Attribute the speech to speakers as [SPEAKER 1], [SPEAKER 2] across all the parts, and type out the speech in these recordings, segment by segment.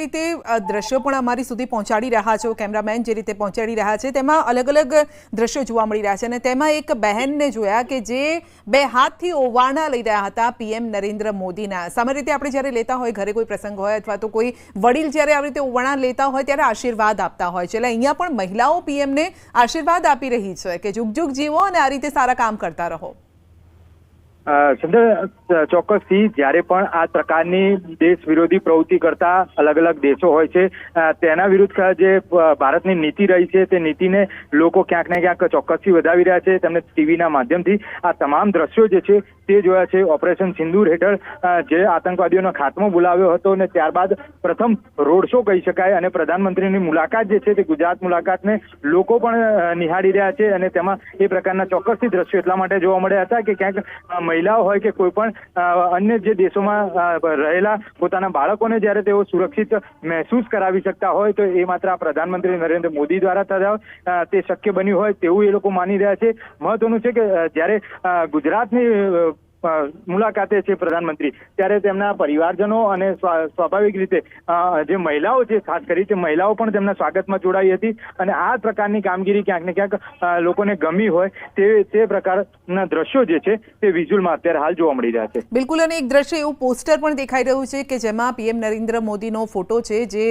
[SPEAKER 1] રીતે દ્રશ્યો પણ અમારી સુધી પહોંચાડી રહ્યા છો, કેમેરામેન જે રીતે પહોંચાડી રહ્યા છે તેમાં અલગ અલગ દ્રશ્યો જોવા મળી રહ્યા છે અને તેમાં એક બહેનને જોયા કે જે બે હાથથી ઓવારણા લઈ રહ્યા હતા પીએમ નરેન્દ્ર મોદીના. સામાન્ય રીતે આપણે જ્યારે લેતા હોય ઘરે કોઈ પ્રસંગ હોય અથવા તો કોઈ વડીલ જ્યારે આવી રીતે ઓવારણા લેતા હોય ત્યારે આશીર્વાદ આપતા હોય છે, એટલે અહીંયા પણ મહિલાઓ પીએમને આશીર્વાદ આપી રહી છે કે જુગ જુગ જીવો અને આ રીતે સારા કામ કરતા રહો.
[SPEAKER 2] ચોક્કસથી જ્યારે પણ આ પ્રકારની દેશ વિરોધી પ્રવૃત્તિ કરતા અલગ અલગ દેશો હોય છે તેના વિરુદ્ધ જે ભારતની નીતિ રહી છે તે નીતિને લોકો ક્યાંક ને ક્યાંક ચોક્કસથી વધાવી રહ્યા છે. તેમને ટીવીના માધ્યમથી આ તમામ દ્રશ્યો જે છે તે જોયા છે. ઓપરેશન સિંદૂર હેઠળ જે આતંકવાદીઓનો ખાત્મો બોલાવ્યો હતો અને ત્યારબાદ પ્રથમ રોડ શો કહી શકાય અને પ્રધાનમંત્રીની મુલાકાત જે છે તે ગુજરાત મુલાકાતને લોકો પણ નિહાળી રહ્યા છે અને તેમાં એ પ્રકારના ચોક્કસથી દ્રશ્યો એટલા માટે જોવા મળ્યા હતા કે ક્યાંક મહિલાઓ હોય કે કોઈ પણ અન્ય જે દેશોમાં રહેલા પોતાના બાળકોને જ્યારે તેઓ સુરક્ષિત મહેસૂસ કરાવી શકતા હોય તો એ માત્ર પ્રધાનમંત્રી નરેન્દ્ર મોદી દ્વારા થતા તે શક્ય બન્યું હોય તેવું એ લોકો માની રહ્યા છે. મહત્વનું છે કે જ્યારે ગુજરાતની મુલાકાતે છે પ્રધાનમંત્રી ત્યારે તેમના પરિવારજનો અને સ્વાભાવિક રીતે જે મહિલાઓ છે ખાસ કરી તે મહિલાઓ પણ તેમના સ્વાગતમાં જોડાઈ હતી અને આ પ્રકારની કામગીરી ક્યાંક ને ક્યાંક લોકોને ગમી હોય તે પ્રકારના દ્રશ્યો જે છે તે વિઝ્યુઅલમાં અત્યારે હાલ જોવા મળી રહ્યા છે.
[SPEAKER 1] બિલકુલ, અને એક દ્રશ્ય એવું પોસ્ટર પણ દેખાઈ રહ્યું છે કે જેમાં પીએમ નરેન્દ્ર મોદીનો ફોટો છે જે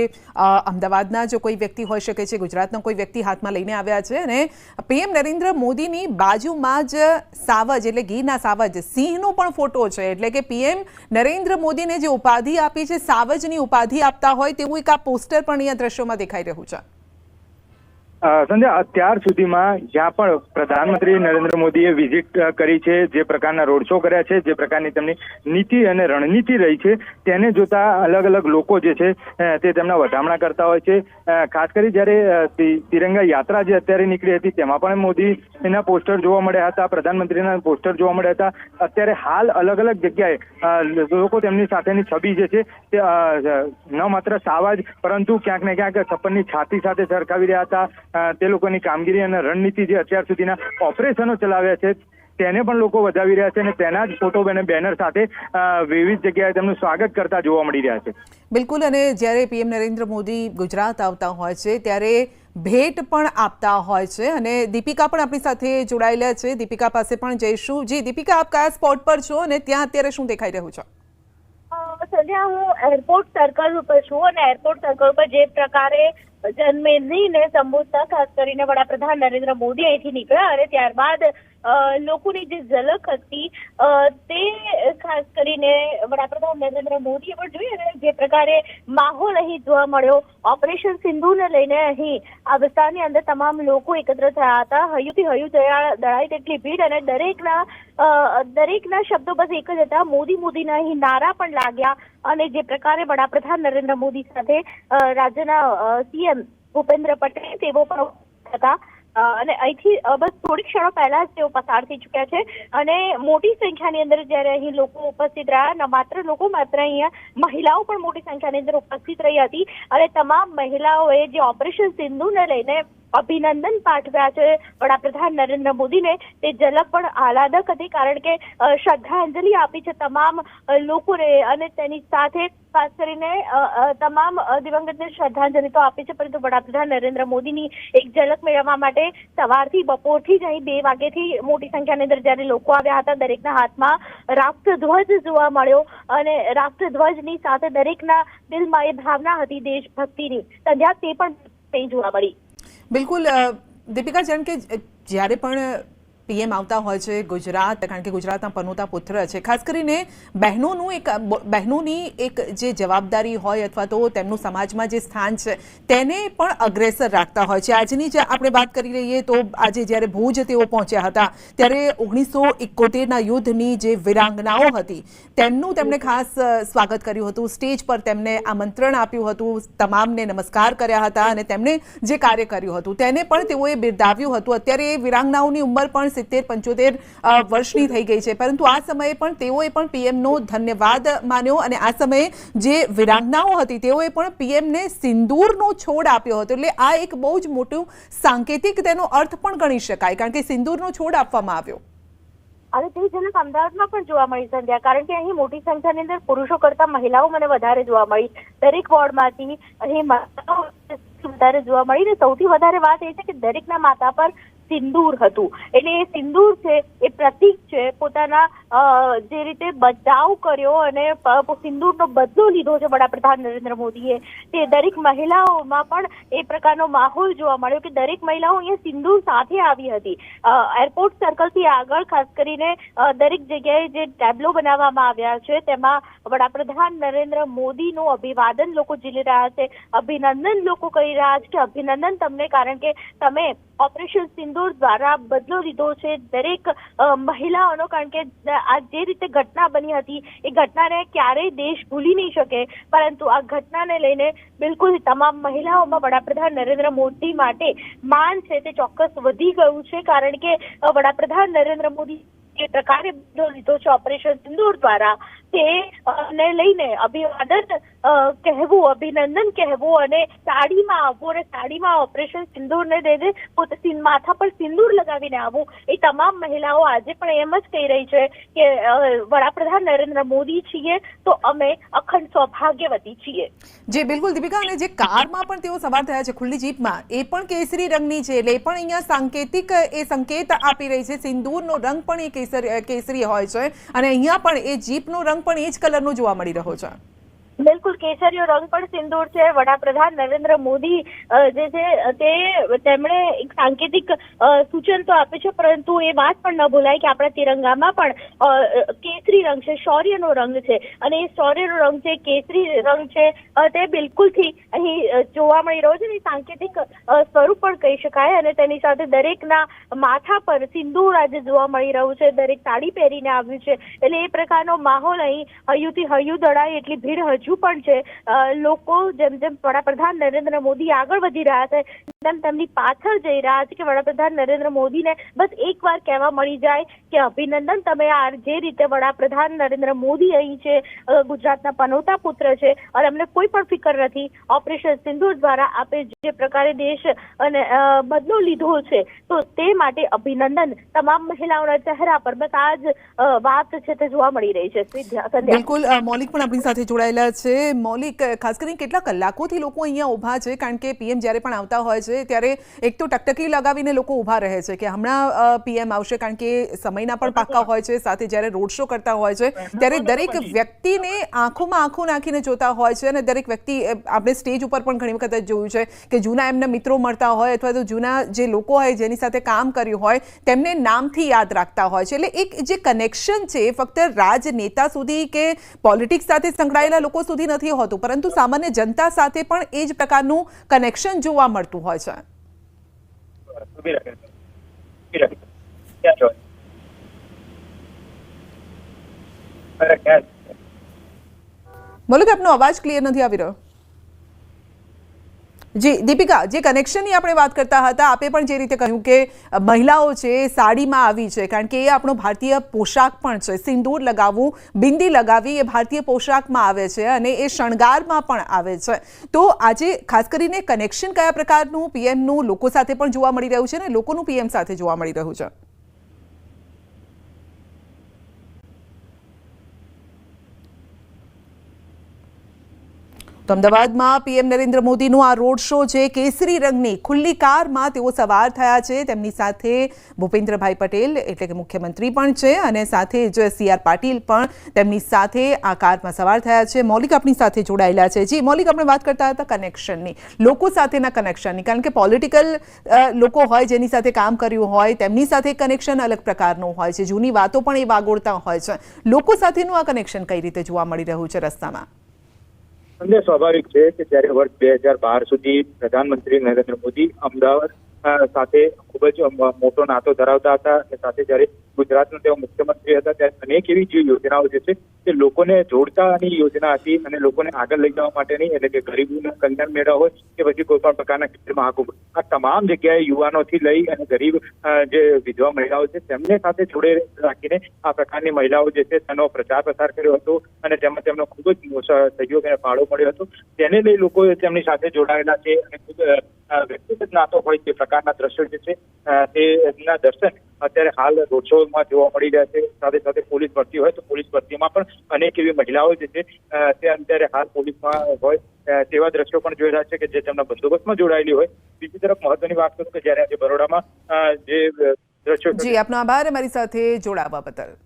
[SPEAKER 1] અમદાવાદના જો કોઈ વ્યક્તિ હોઈ શકે છે, ગુજરાતના કોઈ વ્યક્તિ હાથમાં લઈને આવ્યા છે અને પીએમ નરેન્દ્ર મોદીની બાજુમાં જ સાવજ એટલે ગીરના સાવજ સિંહ નો પણ ફોટો છે, એટલે કે પીએમ નરેન્દ્ર મોદીને જે ઉપાધિ આપી છે સાવજની ઉપાધિ આપતા હોય તેવું એક આ પોસ્ટર પણ અહીંયા દ્રશ્યોમાં દેખાઈ રહ્યું છે.
[SPEAKER 2] સંધ્યા, અત્યાર સુધીમાં જ્યાં પણ પ્રધાનમંત્રી નરેન્દ્ર મોદીએ વિઝિટ કરી છે, જે પ્રકારના રોડ શો કર્યા છે, જે પ્રકારની તેમની નીતિ અને રણનીતિ રહી છે તેને જોતા અલગ અલગ લોકો જે છે તે તેમના વધામણા કરતા હોય છે. ખાસ કરી જ્યારે તિરંગા યાત્રા જે અત્યારે નીકળી હતી તેમાં પણ મોદીના પોસ્ટર જોવા મળ્યા હતા, પ્રધાનમંત્રીના પોસ્ટર જોવા મળ્યા હતા. અત્યારે હાલ અલગ અલગ જગ્યાએ લોકો તેમની સાથેની છબી જે છે તે ન માત્ર સાવજ પરંતુ ક્યાંક ને ક્યાંક છપ્પનની છાતી સાથે સરખાવી રહ્યા હતા. તે લોકોની કામગીરી અને રણનીતિ જે અત્યાર સુધીના ઓપરેશનો ચલાવ્યા છે તેને પણ લોકો વધાવી રહ્યા છે અને તેના જ ફોટો અને બેનર સાથે વિવિધ જગ્યાએ તેમનું સ્વાગત કરતા જોવા મળી રહ્યા છે.
[SPEAKER 1] બિલકુલ, અને જ્યારે પીએમ નરેન્દ્ર મોદી ગુજરાત આવતા હોય છે ત્યારે ભેટ પણ આપતા હોય છે અને દીપિકા પણ આપણી સાથે જોડાયેલા છે. દીપિકા પાસે પણ જઈશું. જી દીપિકા, આપ કયા સ્પોટ પર છો અને ત્યાં અત્યારે શું દેખાઈ રહ્યું છે?
[SPEAKER 3] સંધ્યા, હું એરપોર્ટ સર્કલ ઉપર છું અને એરપોર્ટ સર્કલ પર જે પ્રકારે જનમેદનીને સંબોધતા ખાસ કરીને વડાપ્રધાન નરેન્દ્ર મોદી અહીંથી નીકળ્યા અને ત્યારબાદ લોકોની જે ઝલક હતી તે ખાસ કરીને વડાપ્રધાન નરેન્દ્ર મોદીએ પણ જોઈ અને જે પ્રકારે માહોલ અહીં જોવા મળ્યો ઓપરેશન સિંધુને લઈને અહીં આ વિસ્તારની અંદર તમામ લોકો એકત્ર થયા હતા. હયુથી હયુ દળાય તેટલી ભીડ અને દરેકના શબ્દો બસ એક જ હતા, મોદી મોદીના અહીં નારા પણ લાગ્યા અને જે પ્રકારે વડાપ્રધાન નરેન્દ્ર મોદી સાથે રાજ્યના સીએમ ભૂપેન્દ્ર પટેલ તેઓ પણ હતા અને અહીંથી બસ થોડીક ક્ષણો પહેલા જ તેઓ પસાર થઈ ચુક્યા છે અને મોટી સંખ્યાની અંદર જ્યારે અહીં લોકો ઉપસ્થિત રહ્યા, ન માત્ર લોકો માત્ર અહીંયા મહિલાઓ પણ મોટી સંખ્યાની અંદર ઉપસ્થિત રહી હતી અને તમામ મહિલાઓએ જે ઓપરેશન સિંધુને લઈને અભિનંદન પાઠવ્યા છે વડાપ્રધાન નરેન્દ્ર મોદીને તે ઝલક પણ આહલાદક હતી કારણ કે શ્રદ્ધાંજલિ આપી છે તમામ લોકોને અને તેની સાથે ખાસ કરીને તમામ દિવંગતને શ્રદ્ધાંજલિ તો આપી છે પરંતુ વડાપ્રધાન નરેન્દ્ર મોદીની એક ઝલક મેળવવા માટે સવારથી બપોરથી જ અહીં 2 વાગ્યાથી મોટી સંખ્યાની અંદર જ્યારે લોકો આવ્યા હતા દરેકના હાથમાં રાષ્ટ્રધ્વજ જોવા મળ્યો અને રાષ્ટ્રધ્વજની સાથે દરેકના દિલમાં એ ભાવના હતી દેશભક્તિની. સંધ્યા, તે પણ જોવા મળી.
[SPEAKER 1] બિલકુલ દીપિકા, જેમ કે જ્યારે પણ પીએમ આવતા હોય છે ગુજરાત, કારણ કે ગુજરાતના પનોતા પુત્ર છે, ખાસ કરીને બહેનોની એક જે જવાબદારી હોય અથવા તો તેમનું સમાજમાં જે સ્થાન છે તેને પણ અગ્રેસર રાખતા હોય છે. આજની જે આપણે વાત કરી રહીએ તો આજે જ્યારે ભુજ તેઓ પહોંચ્યા હતા ત્યારે 1971ના યુદ્ધની જે વીરાંગનાઓ હતી તેમનું તેમણે ખાસ સ્વાગત કર્યું હતું. સ્ટેજ પર તેમને આમંત્રણ આપ્યું હતું, તમામને નમસ્કાર કર્યા હતા અને તેમણે જે કાર્ય કર્યું હતું તેને પણ તેઓએ બિરદાવ્યું હતું. અત્યારે એ વીરાંગનાઓની ઉંમર પણ 70-75 વર્ષની થઈ ગઈ છે, પરંતુ આ સમયે પણ તેઓએ પણ પીએમનો ધન્યવાદ માન્યો અને આ સમયે જે વીરાંગનાઓ હતી તેઓએ પણ પીએમને સિંદૂરનો છોડ આપ્યો હતો. એટલે આ એક બહુ જ મોટું સાંકેતિક તેનો અર્થ પણ ગણી શકાય કારણ કે સિંદૂરનો છોડ આપવામાં આવ્યો.
[SPEAKER 3] અને તે ઝલક અમદાવાદમાં પણ જોવા મળી સંધ્યા, કારણ કે અહીં મોટી સંખ્યાની અંદર પુરુષો કરતા મહિલાઓ મને વધારે જોવા મળી. દરેક વોર્ડમાંથી અહીં મહિલાઓ વધારે જોવા મળી. ને સૌથી વધારે વાત એ છે કે દરેકના માથા પર સિંદૂર હતું. એટલે એ સિંદૂર છે એ પ્રતીક છે પોતાના જે રીતે બચાવ કર્યો અને સિંદૂરનો બદલો લીધો છે વડાપ્રધાન નરેન્દ્ર મોદીએ, તે દરેક મહિલાઓમાં પણ એ પ્રકારનો માહોલ જોવા મળ્યો કે દરેક મહિલાઓ અહીંયા સિંદૂર સાથે આવી હતી. એરપોર્ટ સર્કલથી આગળ ખાસ કરીને દરેક જગ્યાએ જે ટેબ્લો બનાવવામાં આવ્યા છે તેમાં વડાપ્રધાન નરેન્દ્ર મોદીનું અભિવાદન લોકો ઝીલી રહ્યા છે, અભિનંદન લોકો કરી રહ્યા છે કે અભિનંદન તમને, કારણ કે તમે ઓપરેશન સિંદૂર દ્વારા બદલો લીધો છે દરેક મહિલાઓનો. કારણ કે આ જે રીતે ઘટના બની હતી એ ઘટનાને ક્યારેય દેશ ભૂલી નહીં શકે, પરંતુ આ ઘટનાને લઈને બિલકુલ તમામ મહિલાઓમાં વડાપ્રધાન નરેન્દ્ર મોદી માટે માન છે તે ચોક્કસ વધી ગયું છે. કારણ કે વડાપ્રધાન નરેન્દ્ર મોદી જે પ્રકારે બદલો લીધો છે ઓપરેશન સિંદૂર દ્વારા, તેને લઈને અભિવાદન કહેવું, અભિનંદન કહેવું અને સાડીમાં આવવું અને સાડીમાં ઓપરેશન સિંદૂરને લઈને પોતે માથા પર સિંદૂર લગાવીને આવવું, એ તમામ મહિલાઓ આજે પણ એમ જ કહી રહી છે કે વડાપ્રધાન નરેન્દ્ર મોદી છીએ તો અમે અખંડ સૌભાગ્યવતી છીએ.
[SPEAKER 1] જી બિલકુલ દીપિકા, અને જે કારમાં પણ તેઓ સવાર થયા છે ખુલ્લી જીપમાં, એ પણ કેસરી રંગની છે. એટલે એ પણ અહીંયા સાંકેતિક એ સંકેત આપી રહી છે. સિંદૂરનો રંગ પણ એ કેસરી હોય છે અને અહીંયા પણ એ જીપનો રંગ પણ એ જ કલરનો જોવા મળી રહ્યો છે.
[SPEAKER 3] બિલકુલ કેસરીયો રંગ પણ સિંદૂર છે. વડાપ્રધાન નરેન્દ્ર મોદી જે છે તેમણે એક સાંકેતિક સૂચન તો આપ્યું છે, પરંતુ એ વાત પણ ન ભૂલાય કે આપણા તિરંગામાં પણ કેસરી રંગ છે, શૌર્યનો રંગ છે. અને એ શૌર્યનો રંગ છે, કેસરી રંગ છે, તે બિલકુલથી અહીં જોવા મળી રહ્યો છે. સાંકેતિક સ્વરૂપ પણ કહી શકાય. અને તેની સાથે દરેકના માથા પર સિંદૂર આજે જોવા મળી રહ્યું છે. દરેક સાડી પહેરીને આવ્યું છે. એટલે એ પ્રકારનો માહોલ અહીં હૈયુંથી હૈયું દળાય એટલી ભીડ હજુ પણ છે. લોકો જેમ જેમ વડાપ્રધાન નરેન્દ્ર મોદી આગળ વધી રહ્યા છે તેમ તેમની પાછળ જઈ રહ્યા છે કે વડાપ્રધાન નરેન્દ્ર મોદીને બસ એકવાર કહેવા મળી જાય કે અભિનંદન, તમે આ જે રીતે વડાપ્રધાન નરેન્દ્ર મોદી અહીં છે, ગુજરાતના પનોતા પુત્ર છે અને અમને કોઈ પણ ફિકર નથી. ઓપરેશન સિંદૂર દ્વારા આપે જે પ્રકારે દેશ અને બદલો લીધો છે તો તે માટે અભિનંદન. તમામ મહિલાઓના ચહેરા પર બસ આ જ વાત છે તે જોવા મળી રહી છે.
[SPEAKER 1] બિલકુલ, મૌલિક પણ આપણી સાથે જોડાયેલા છે. મૌલિક, ખાસ કરીને કેટલા કલાકોથી લોકો અહીંયા ઊભા છે? કારણ કે પીએમ જ્યારે પણ આવતા હોય છે ત્યારે એક તો ટકટકી લગાવીને લોકો ઊભા રહે છે કે હમણાં પીએમ આવશે, કારણ કે સમયના પણ પાક્કા હોય છે. સાથે જ્યારે રોડ શો કરતા હોય છે ત્યારે દરેક વ્યક્તિને આંખોમાં આંખો નાખીને જોતા હોય છે. અને દરેક વ્યક્તિ, આપણે સ્ટેજ ઉપર પણ ઘણી વખત જોયું છે કે જૂના એમના મિત્રો મળતા હોય અથવા તો જૂના જે લોકો હોય જેની સાથે કામ કર્યું હોય તેમને નામથી યાદ રાખતા હોય છે. એટલે એક જે કનેક્શન છે ફક્ત રાજનેતા સુધી કે પોલિટિક્સ સાથે સંકળાયેલા લોકો સુધી નથી હોતું, પરંતુ સામાન્ય જનતા સાથે પણ એ જ પ્રકારનું કનેક્શન જોવા મળતું હોય છે. મૌલિક, આપનો અવાજ ક્લિયર નથી આવી રહ્યો. જી દીપિકા, જે કનેક્શનની આપણે વાત કરતા હતા, આપે પણ જે રીતે કહ્યું કે મહિલાઓ છે સાડીમાં આવી છે, કારણ કે એ આપણો ભારતીય પોશાક પણ છે. સિંદૂર લગાવવું, બિંદી લગાવી એ ભારતીય પોશાકમાં આવે છે અને એ શણગારમાં પણ આવે છે. તો આજે ખાસ કરીને કનેક્શન કયા પ્રકારનું પીએમનું લોકો સાથે પણ જોવા મળી રહ્યું છે અને લોકોનું પીએમ સાથે જોવા મળી રહ્યું છે? તો અમદાવાદમાં પીએમ નરેન્દ્ર મોદીનો આ રોડ શો છે. કેસરી રંગની ખુલ્લી કારમાં તેઓ સવાર થયા છે. તેમની સાથે ભૂપેન્દ્રભાઈ પટેલ એટલે કે મુખ્યમંત્રી પણ છે અને સાથે જ CR પાટીલ પણ તેમની સાથે આ કારમાં સવાર થયા છે. મૌલિક આપણી સાથે જોડાયેલા છે. જી મૌલિક, આપણે વાત કરતા હતા કનેક્શનની, લોકો સાથેના કનેક્શનની, કારણ કે પોલિટિકલ લોકો હોય જેની સાથે કામ કર્યું હોય તેમની સાથે કનેક્શન અલગ પ્રકારનું હોય છે. જૂની વાતો પણ એ વાગોળતા હોય છે. લોકો સાથેનું આ કનેક્શન કઈ રીતે જોવા મળી રહ્યું છે રસ્તામાં?
[SPEAKER 2] સ્વાભાવિક છે કે જ્યારે વર્ષ 2012 સુધી પ્રધાનમંત્રી નરેન્દ્ર મોદી અમદાવાદ સાથે ખૂબ જ મોટો નાતો ધરાવતા હતા અને સાથે જ્યારે ગુજરાતના તેઓ મુખ્યમંત્રી હતા ત્યારે અનેક એવી જે યોજનાઓ જે છે તે લોકોને જોડતાની યોજના હતી અને લોકોને આગળ લઈ જવા માટેની, એટલે કે ગરીબોના કલ્યાણ મેળા હોય કે પછી કોઈ પણ પ્રકારના ક્ષેત્રમાં આગળ, આ તમામ જગ્યાએ યુવાનોથી લઈ અને ગરીબ જે વિધવા મહિલાઓ છે તેમને સાથે જોડે રાખીને આ પ્રકારની મહિલાઓ જે છે તેનો પ્રચાર પ્રસાર કર્યો હતો અને તેમાં તેમનો ખૂબ જ સહયોગ અને ફાળો મળ્યો હતો. તેને લઈ લોકો તેમની સાથે જોડાયેલા છે અને ખૂબ વ્યક્તિગત નાતો હોય તે પ્રકારના દ્રશ્યો જે છે તેના દર્શન
[SPEAKER 4] અત્યારે હાલ રોડ શોમાં જોવા મળી રહ્યા છે. સાથે સાથે પોલીસ ભરતી હોય તો પોલીસ ભરતીમાં પણ અનેક એવી મહિલાઓ જે છે તે અત્યારે હાલ પોલીસમાં હોય તેવા દ્રશ્યો પણ જોઈ રહ્યા છે કે જે તેમના બંદોબસ્તમાં જોડાયેલી હોય. બીજી તરફ મહત્વની વાત કરું કે જ્યારે આજે બરોડામાં જે દ્રશ્યો
[SPEAKER 1] જી આપનો આભાર અમારી સાથે જોડાવા બદલ.